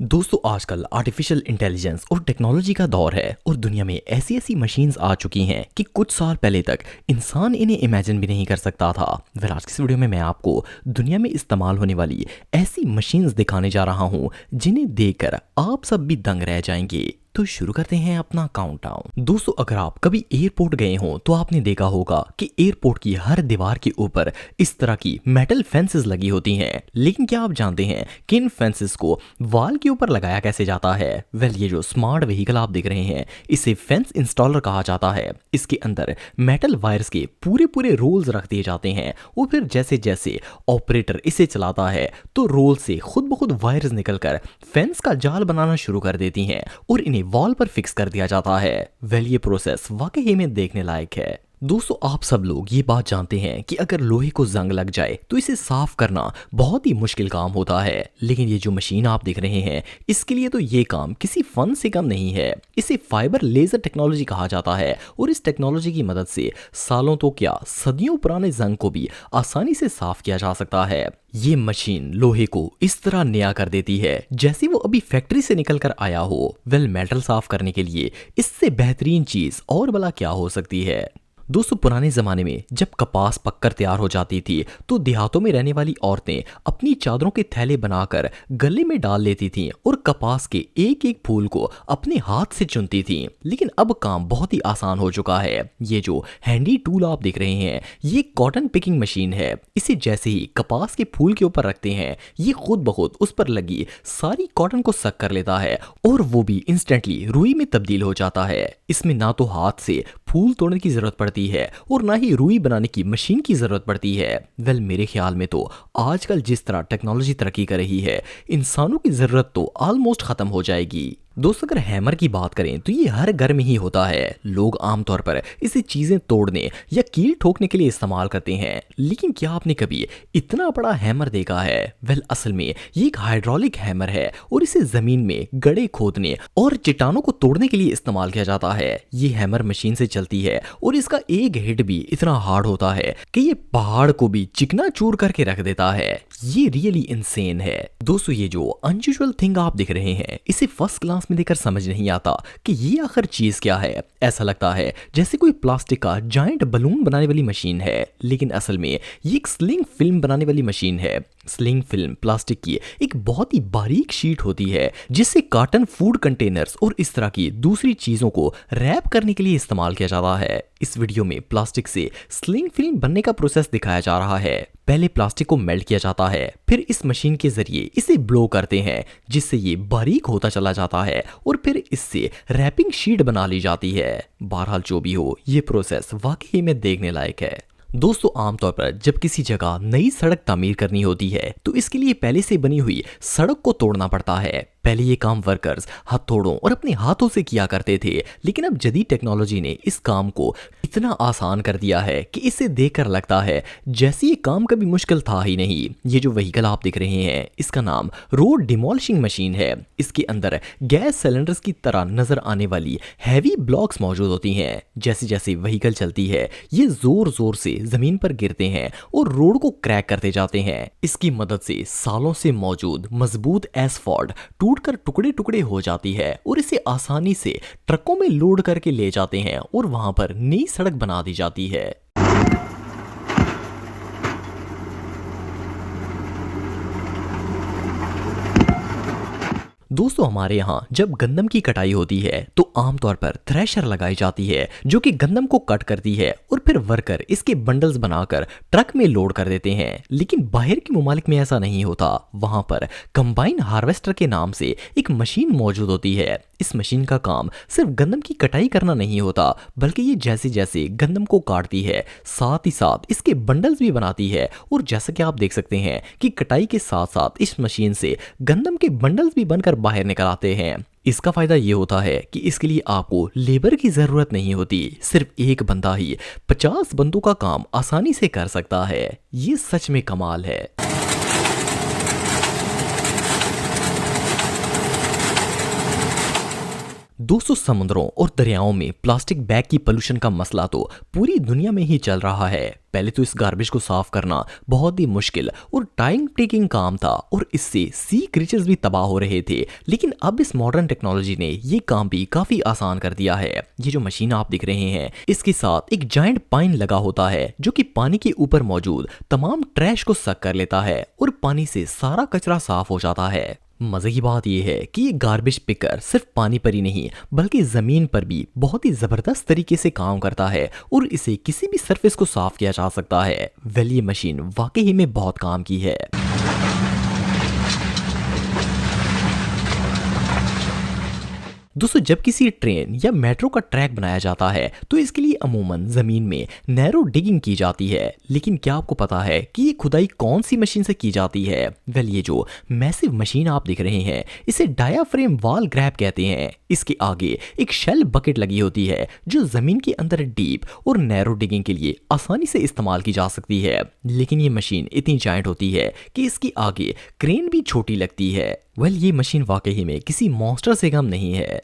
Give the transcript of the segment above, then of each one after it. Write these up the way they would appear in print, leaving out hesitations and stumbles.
दोस्तों आजकल artificial intelligence और टेक्नोलॉजी का दौर है और दुनिया में ऐसी ऐसी मशीन्स आ चुकी हैं कि कुछ साल पहले तक इंसान इन्हें इमेजिन भी नहीं कर सकता था। फिर आज की इस वीडियो में मैं आपको दुनिया में इस्तेमाल होने वाली ऐसी मशीन्स दिखाने जा रहा हूं जिन्हें देखकर आप सब भी दंग रह जाएंगे। तो शुरू करते हैं अपना काउंटडाउन। दोस्तों अगर आप कभी एयरपोर्ट गए हो तो आपने देखा होगा कि एयरपोर्ट की हर दीवार के ऊपर इस तरह की मेटल फेंसेस लगी होती हैं। लेकिन क्या आप जानते हैं कि इन फेंसेस को वॉल के ऊपर लगाया कैसे जाता है? ये जो स्मार्ट व्हीकल आप देख रहे हैं इसे फेंस इंस्टॉलर कहा जाता है। इसके अंदर मेटल वायर्स के पूरे पूरे रोल्स रख दिए जाते हैं और फिर जैसे जैसे ऑपरेटर इसे चलाता है तो रोल से खुद ब खुद वायर्स निकलकर फेंस का जाल बनाना शुरू कर देती हैं और इन्हें वॉल पर फिक्स कर दिया जाता है। ये प्रोसेस वाकई में देखने लायक है। दोस्तों आप सब लोग ये बात जानते हैं कि अगर लोहे को जंग लग जाए तो इसे साफ करना बहुत ही मुश्किल काम होता है। लेकिन ये जो मशीन आप देख रहे हैं इसके लिए तो ये काम किसी फन से कम नहीं है। इसे फाइबर लेजर टेक्नोलॉजी कहा जाता है और इस टेक्नोलॉजी की मदद से सालों तो क्या सदियों पुराने जंग को भी आसानी से साफ किया जा सकता है। ये मशीन लोहे को इस तरह नया कर देती है जैसे वो अभी फैक्ट्री से निकल कर आया हो। मेटल साफ करने के लिए इससे बेहतरीन चीज और भला क्या हो सकती है। दोस्तों पुराने जमाने में जब कपास पककर तैयार हो जाती थी तो देहातों में रहने वाली औरतें अपनी चादरों के थैले बनाकर गले में डाल लेती थीं और कपास के एक एक फूल को अपने हाथ से चुनती थीं। लेकिन अब काम बहुत ही आसान हो चुका है। ये जो हैंडी टूल आप देख रहे हैं ये कॉटन पिकिंग मशीन है। इसे जैसे ही कपास के फूल के ऊपर रखते हैं ये खुद ब खुद उस पर लगी सारी कॉटन को सक कर लेता है और वो भी इंस्टेंटली रुई में तब्दील हो जाता है। इसमें ना तो हाथ से फूल तोड़ने की जरूरत पड़ती है और ना ही रुई बनाने की मशीन की जरूरत पड़ती है। मेरे ख्याल में तो आजकल जिस तरह टेक्नोलॉजी तरक्की कर रही है इंसानों की जरूरत तो ऑलमोस्ट खत्म हो जाएगी। दोस्तों अगर हैमर की बात करें तो ये हर घर में ही होता है। लोग आमतौर पर इसे चीजें तोड़ने या कील ठोकने के लिए इस्तेमाल करते हैं। लेकिन क्या आपने कभी इतना बड़ा हैमर देखा है? असल में ये एक हाइड्रोलिक हैमर है और इसे जमीन में गड्ढे खोदने और चट्टानों को तोड़ने के लिए इस्तेमाल किया जाता है। ये हैमर मशीन से चलती है और इसका एक हिट भी इतना हार्ड होता है कि ये पहाड़ को भी चिकना चूर करके रख देता है। ये रियली इंसेन है। दोस्तों ये जो अनयूजुअल थिंग आप देख रहे हैं इसे फर्स्ट क्लास में देखकर समझ नहीं आता कि ये आखिर चीज क्या है। ऐसा लगता है जैसे कोई प्लास्टिक का जायंट बलून बनाने वाली मशीन है, लेकिन असल में ये एक स्लिंग फिल्म बनाने वाली मशीन है। स्लिंग फिल्म प्लास्टिक की एक बहुत ही बारीक शीट होती है जिससे कॉटन, फूड कंटेनर्स और इस तरह की दूसरी चीजों को रैप करने के लिए इस्तेमाल किया जाता है। इस वीडियो में प्लास्टिक से स्लिंग फिल्म बनने का प्रोसेस दिखाया जा रहा है। पहले प्लास्टिक को मेल्ट किया जाता है, फिर इस मशीन के जरिए इसे ब्लो करते हैं जिससे ये बारीक होता चला जाता है और फिर इससे रैपिंग शीट बना ली जाती है। बहरहाल जो भी हो ये प्रोसेस वाकई में देखने लायक है। दोस्तों आमतौर पर जब किसी जगह नई सड़क तामीर करनी होती है तो इसके लिए पहले से बनी हुई सड़क को तोड़ना पड़ता है। पहले ये काम वर्कर्स हथौड़ों और अपने हाथों से किया करते थे, लेकिन अब जदीद टेक्नोलॉजी ने इस काम को इतना आसान कर दिया है कि इसे देखकर लगता है जैसे ये काम कभी मुश्किल था ही नहीं। ये जो व्हीकल आप देख रहे हैं इसका नाम रोड डिमोलिशिंग मशीन है। इसके अंदर गैस सिलेंडर्स की तरह नजर आने वाली हैवी ब्लॉक्स मौजूद होती हैं। जैसे जैसे व्हीकल चलती है ये जोर जोर से जमीन पर गिरते हैं और रोड को क्रैक करते जाते हैं। इसकी मदद से सालों से मौजूद मजबूत एसफॉल्ट टूटकर टुकड़े टुकड़े हो जाती है और इसे आसानी से ट्रकों में लोड करके ले जाते हैं और वहां पर नई सड़क बना दी जाती है। दोस्तों हमारे यहाँ जब गंदम की कटाई होती है तो आमतौर पर थ्रेशर लगाई जाती है जो कि गंदम को कट करती है और फिर वर्कर इसके बंडल्स बनाकर ट्रक में लोड कर देते हैं। लेकिन बाहर के मुमालिक में ऐसा नहीं होता। वहां पर कंबाइन हार्वेस्टर के नाम से एक मशीन मौजूद होती है। इस मशीन का काम सिर्फ गंदम की कटाई करना नहीं होता बल्कि ये जैसे जैसे गंदम को काटती है साथ ही साथ इसके बंडल्स भी बनाती है। और जैसा कि आप देख सकते हैं कि कटाई के साथ साथ इस मशीन से गंदम के बंडल्स भी बनकर बाहर निकल आते हैं। इसका फायदा ये होता है कि इसके लिए आपको लेबर की जरूरत नहीं होती। सिर्फ एक बंदा ही 50 बंदों का काम आसानी से कर सकता है। ये सच में कमाल है। 200 समुद्रों और दरियाओं में प्लास्टिक बैग की पोल्यूशन का मसला तो पूरी दुनिया में ही चल रहा है। पहले तो इस गार्बेज को साफ करना बहुत ही मुश्किल और टाइम टेकिंग काम था और इससे सी क्रीचर्स भी तबाह हो रहे थे। लेकिन अब इस मॉडर्न टेक्नोलॉजी ने ये काम भी काफी आसान कर दिया है। ये जो मशीन आप दिख रहे हैं, इसके साथ एक जायंट पाइन लगा होता है जो कि पानी के ऊपर मौजूद तमाम ट्रैश को सक कर लेता है और पानी से सारा कचरा साफ हो जाता है। मजे की बात यह है कि ये गार्बेज पिकर सिर्फ पानी पर ही नहीं बल्कि जमीन पर भी बहुत ही जबरदस्त तरीके से काम करता है और इसे किसी भी सरफेस को साफ किया जा सकता है। वेल, ये मशीन वाकई में बहुत काम की है। दोस्तों, जब किसी ट्रेन या मेट्रो का ट्रैक बनाया जाता है तो इसके लिए अमूमन जमीन में नैरो डिगिंग की जाती है। लेकिन क्या आपको पता है कि ये खुदाई कौन सी मशीन से की जाती है? वेल, ये जो मैसिव मशीन आप दिख रहे हैं इसे डायाफ्रेम वॉल ग्रैब कहते हैं। इसके आगे एक शेल बकेट लगी होती है जो जमीन के अंदर डीप और नैरो डिगिंग के लिए आसानी से इस्तेमाल की जा सकती है। लेकिन ये मशीन इतनी जायंट होती है कि इसके आगे क्रेन भी छोटी लगती है। वेल, ये मशीन वाकई में किसी मॉन्स्टर से कम नहीं है।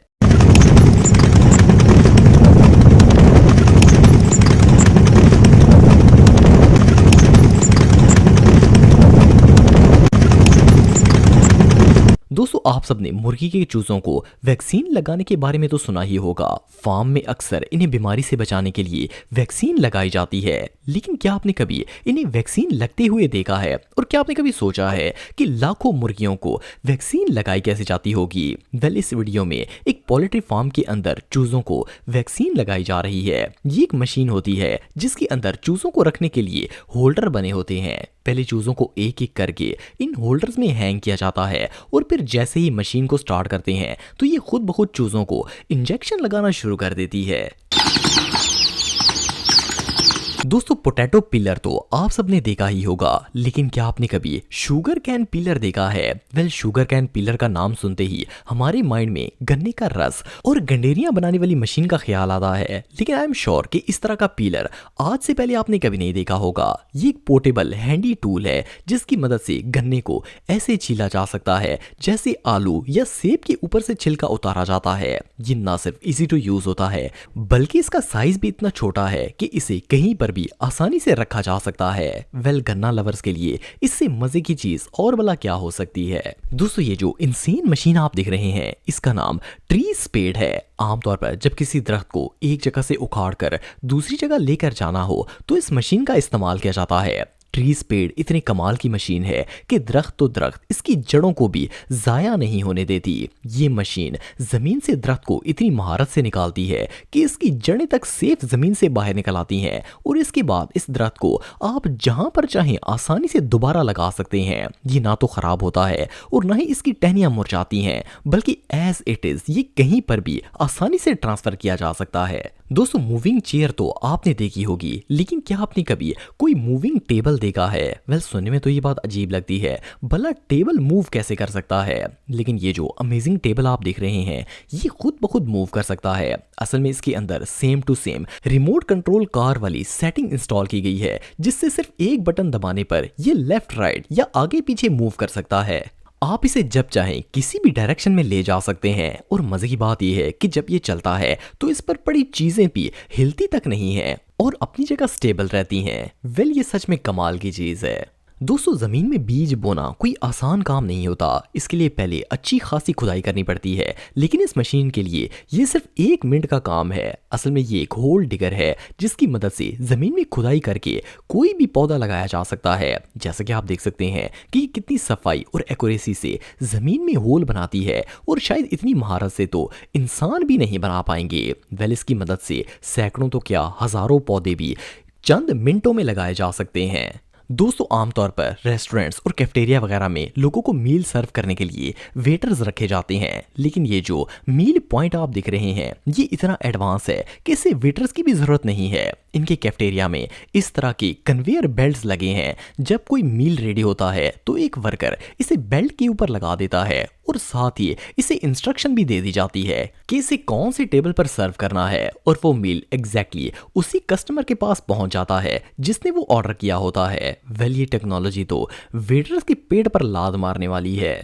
दोस्तों, आप सबने मुर्गी के चूजों को वैक्सीन लगाने के बारे में तो सुना ही होगा। फार्म में अक्सर इन्हें बीमारी से बचाने के लिए वैक्सीन लगाई जाती है। लेकिन क्या आपने कभी इन्हें वैक्सीन लगते हुए देखा है? और क्या आपने कभी सोचा है कि लाखों मुर्गियों को वैक्सीन लगाई कैसे जाती होगी? वेल, इस वीडियो में एक पोल्ट्री फार्म के अंदर चूजों को वैक्सीन लगाई जा रही है। ये एक मशीन होती है जिसके अंदर चूजों को रखने के लिए होल्डर बने होते हैं। पहले चूजों को एक एक करके इन होल्डर्स में हैंग किया जाता है और फिर जैसे ही मशीन को स्टार्ट करते हैं तो ये खुद ब खुद चूजों को इंजेक्शन लगाना शुरू कर देती है। दोस्तों, पोटैटो पिलर तो आप सबने देखा ही होगा, लेकिन क्या आपने कभी शुगर कैन पिलर देखा है? वेल, शुगर कैन पिलर का नाम सुनते ही हमारे माइंड में गन्ने का रस और गंडेरियां बनाने वाली मशीन का ख्याल आता है। लेकिन आई एम श्योर कि इस तरह का पिलर आज से पहले आपने कभी नहीं देखा होगा। ये एक पोर्टेबल हैंडी टूल है जिसकी मदद से गन्ने को ऐसे छीला जा सकता है जैसे आलू या सेब के ऊपर से छिलका उतारा जाता है। ये ना सिर्फ इजी टू यूज होता है बल्कि इसका साइज भी इतना छोटा है कि इसे कहीं पर भी आसानी से रखा जा सकता है। वेल, गन्ना लवर्स के लिए इससे मजे की चीज और भला क्या हो सकती है? दोस्तों, ये जो इनसेन मशीन आप देख रहे हैं इसका नाम ट्री स्पेड है। आमतौर पर जब किसी दरख्त को एक जगह से उखाड़ कर दूसरी जगह लेकर जाना हो तो इस मशीन का इस्तेमाल किया जाता है। ट्री स्पेड इतनी कमाल की मशीन है कि दरख्त तो दरख्त इसकी जड़ों को भी जाया नहीं होने देती। ये मशीन जमीन से दरख्त को इतनी महारत से निकालती है कि इसकी जड़ें तक सेफ जमीन से बाहर निकल आती हैं और इसके बाद इस दरख्त को आप जहां पर चाहें आसानी से दोबारा लगा सकते हैं। ये ना तो खराब होता है और ना ही इसकी टहनियां मुरझाती हैं, बल्कि एज इट इज ये कहीं पर भी आसानी से ट्रांसफर किया जा सकता है। दोस्तों, मूविंग चेयर तो आपने देखी होगी, लेकिन क्या आपने कभी कोई मूविंग टेबल देखा है? वेल, सुनने में तो ये बात अजीब लगती है, भला टेबल मूव कैसे कर सकता है? लेकिन ये जो अमेजिंग टेबल आप देख रहे हैं ये खुद ब खुद मूव कर सकता है। असल में इसके अंदर same to same remote control car वाली सेटिंग इंस्टॉल की गई है जिससे सिर्फ एक बटन दबाने पर ये लेफ्ट राइट या आगे पीछे मूव कर सकता है। आप इसे जब चाहें किसी भी डायरेक्शन में ले जा सकते हैं और मजे की बात यह है कि जब ये चलता है तो इस पर पड़ी चीजें भी हिलती तक नहीं है और अपनी जगह स्टेबल रहती हैं। वेल, ये सच में कमाल की चीज है। दोस्तों, जमीन में बीज बोना कोई आसान काम नहीं होता। इसके लिए पहले अच्छी खासी खुदाई करनी पड़ती है, लेकिन इस मशीन के लिए ये सिर्फ 1 मिनट का काम है। असल में ये एक होल डिगर है जिसकी मदद से जमीन में खुदाई करके कोई भी पौधा लगाया जा सकता है। जैसा कि आप देख सकते हैं कि कितनी सफाई और एक्यूरेसी से जमीन में होल बनाती है और शायद इतनी महारत से तो इंसान भी नहीं बना पाएंगे। वेल, इसकी मदद से सैकड़ों तो क्या हजारों पौधे भी चंद मिनटों में लगाए जा सकते हैं। दोस्तों, आमतौर पर रेस्टोरेंट्स और कैफेटेरिया वगैरह में लोगों को मील सर्व करने के लिए वेटर्स रखे जाते हैं, लेकिन ये जो मील पॉइंट आप दिख रहे हैं ये इतना एडवांस है कि इसे वेटर्स की भी जरूरत नहीं है। इनके कैफेटेरिया में इस तरह के कन्वेयर बेल्ट्स लगे हैं। जब कोई मील रेडी होता है तो एक वर्कर इसे बेल्ट के ऊपर लगा देता है और साथ ही इसे इंस्ट्रक्शन भी दे दी जाती है कि इसे कौन से टेबल पर सर्व करना है और वो मील एग्जैक्टली उसी कस्टमर के पास पहुंच जाता है जिसने वो ऑर्डर किया होता है। वेल, ये टेक्नोलॉजी तो वेटर्स के पेट पर लात मारने वाली है।